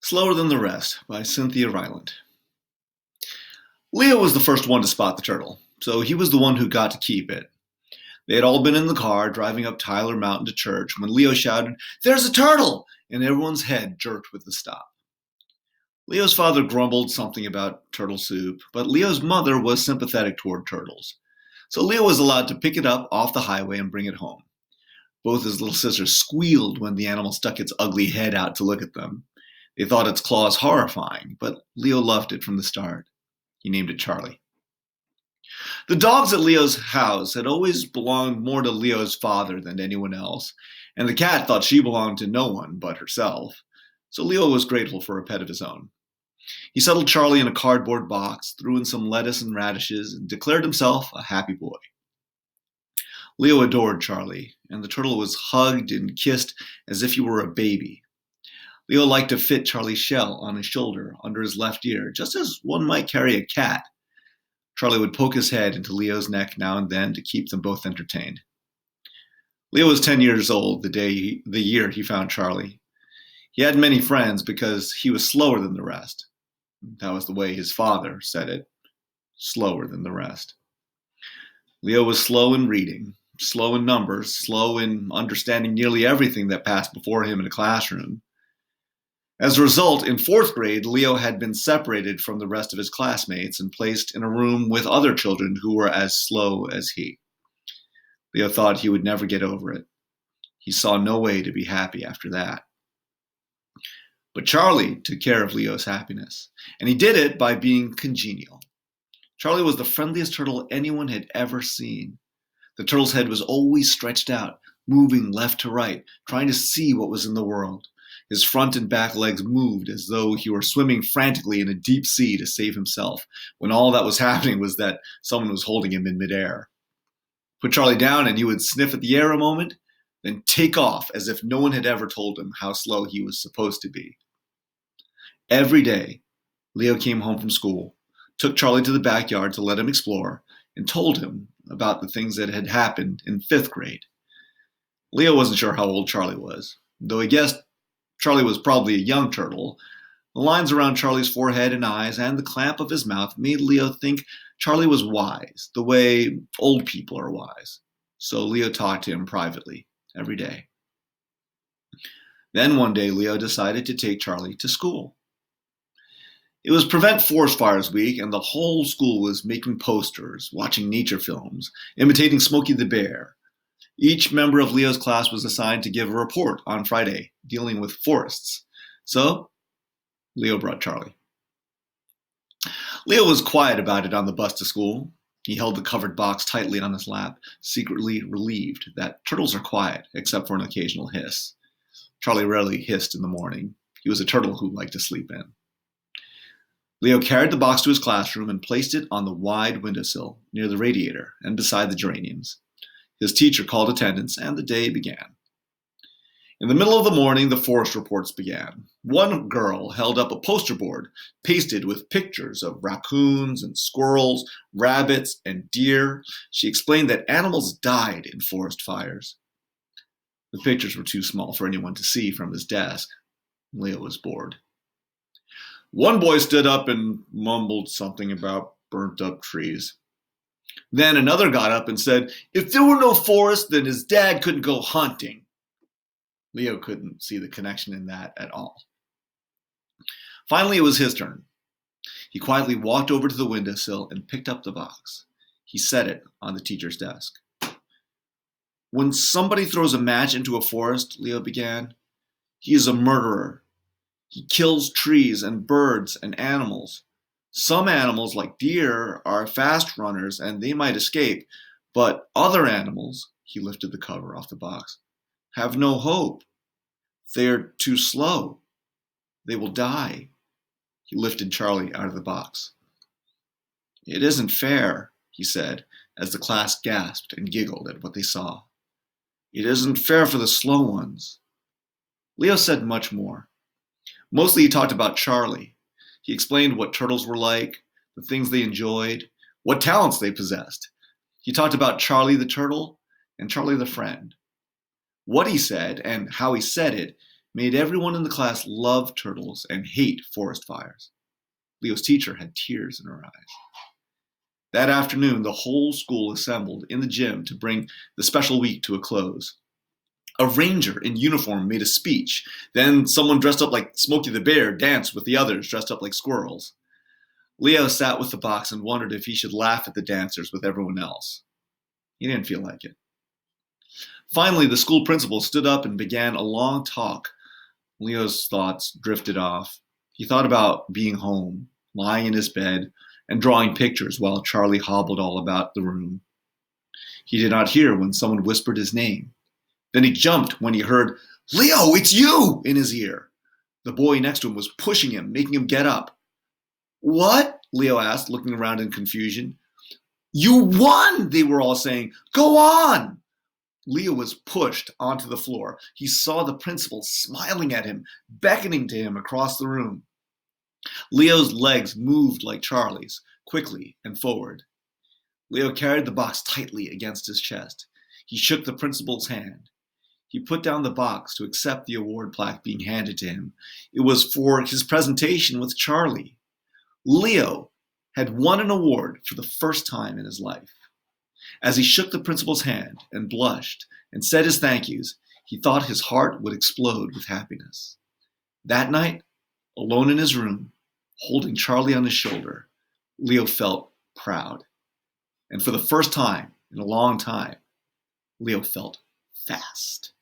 Slower Than the Rest by Cynthia Rylant. Leo was the first one to spot the turtle, so he was the one who got to keep it. They had all been in the car driving up Tyler Mountain to church when Leo shouted, "There's a turtle!" and everyone's head jerked with the stop. Leo's father grumbled something about turtle soup, but Leo's mother was sympathetic toward turtles. So Leo was allowed to pick it up off the highway and bring it home. Both his little sisters squealed when the animal stuck its ugly head out to look at them. They thought its claws horrifying, but Leo loved it from the start. He named it Charlie. The dogs at Leo's house had always belonged more to Leo's father than to anyone else, and the cat thought she belonged to no one but herself, so Leo was grateful for a pet of his own. He settled Charlie in a cardboard box, threw in some lettuce and radishes, and declared himself a happy boy. Leo adored Charlie, and the turtle was hugged and kissed as if he were a baby. Leo liked to fit Charlie's shell on his shoulder, under his left ear, just as one might carry a cat. Charlie would poke his head into Leo's neck now and then to keep them both entertained. Leo was 10 years old the year he found Charlie. He had many friends because he was slower than the rest. That was the way his father said it, slower than the rest. Leo was slow in reading, slow in numbers, slow in understanding nearly everything that passed before him in a classroom. As a result, in 4th grade, Leo had been separated from the rest of his classmates and placed in a room with other children who were as slow as he. Leo thought he would never get over it. He saw no way to be happy after that. But Charlie took care of Leo's happiness, and he did it by being congenial. Charlie was the friendliest turtle anyone had ever seen. The turtle's head was always stretched out, moving left to right, trying to see what was in the world. His front and back legs moved as though he were swimming frantically in a deep sea to save himself, when all that was happening was that someone was holding him in midair. Put Charlie down and he would sniff at the air a moment, then take off as if no one had ever told him how slow he was supposed to be. Every day, Leo came home from school, took Charlie to the backyard to let him explore, and told him about the things that had happened in 5th grade. Leo wasn't sure how old Charlie was, though he guessed Charlie was probably a young turtle. The lines around Charlie's forehead and eyes and the clamp of his mouth made Leo think Charlie was wise, the way old people are wise. So Leo talked to him privately every day. Then one day, Leo decided to take Charlie to school. It was Prevent Forest Fires Week, and the whole school was making posters, watching nature films, imitating Smokey the Bear. Each member of Leo's class was assigned to give a report on Friday, dealing with forests. So, Leo brought Charlie. Leo was quiet about it on the bus to school. He held the covered box tightly on his lap, secretly relieved that turtles are quiet, except for an occasional hiss. Charlie rarely hissed in the morning. He was a turtle who liked to sleep in. Leo carried the box to his classroom and placed it on the wide windowsill near the radiator and beside the geraniums. His teacher called attendance, and the day began. In the middle of the morning, the forest reports began. One girl held up a poster board pasted with pictures of raccoons and squirrels, rabbits and deer. She explained that animals died in forest fires. The pictures were too small for anyone to see from his desk. Leo was bored. One boy stood up and mumbled something about burnt-up trees. Then another got up and said, "If there were no forest, then his dad couldn't go hunting." Leo couldn't see the connection in that at all. Finally, it was his turn. He quietly walked over to the windowsill and picked up the box. He set it on the teacher's desk. "When somebody throws a match into a forest," Leo began, "he is a murderer. He kills trees and birds and animals. Some animals, like deer, are fast runners and they might escape, but other animals," he lifted the cover off the box, "have no hope. They are too slow. They will die." He lifted Charlie out of the box. "It isn't fair," he said, as the class gasped and giggled at what they saw. "It isn't fair for the slow ones." Leo said much more. Mostly he talked about Charlie. He explained what turtles were like, the things they enjoyed, what talents they possessed. He talked about Charlie the turtle and Charlie the friend. What he said and how he said it made everyone in the class love turtles and hate forest fires. Leo's teacher had tears in her eyes. That afternoon, the whole school assembled in the gym to bring the special week to a close. A ranger in uniform made a speech. Then someone dressed up like Smokey the Bear danced with the others dressed up like squirrels. Leo sat with the box and wondered if he should laugh at the dancers with everyone else. He didn't feel like it. Finally, the school principal stood up and began a long talk. Leo's thoughts drifted off. He thought about being home, lying in his bed, and drawing pictures while Charlie hobbled all about the room. He did not hear when someone whispered his name. Then he jumped when he heard, "Leo, it's you!" in his ear. The boy next to him was pushing him, making him get up. "What?" Leo asked, looking around in confusion. "You won!" they were all saying. "Go on!" Leo was pushed onto the floor. He saw the principal smiling at him, beckoning to him across the room. Leo's legs moved like Charlie's, quickly and forward. Leo carried the box tightly against his chest. He shook the principal's hand. He put down the box to accept the award plaque being handed to him. It was for his presentation with Charlie. Leo had won an award for the first time in his life. As he shook the principal's hand and blushed and said his thank yous, he thought his heart would explode with happiness. That night, alone in his room, holding Charlie on his shoulder, Leo felt proud. And for the first time in a long time, Leo felt fast.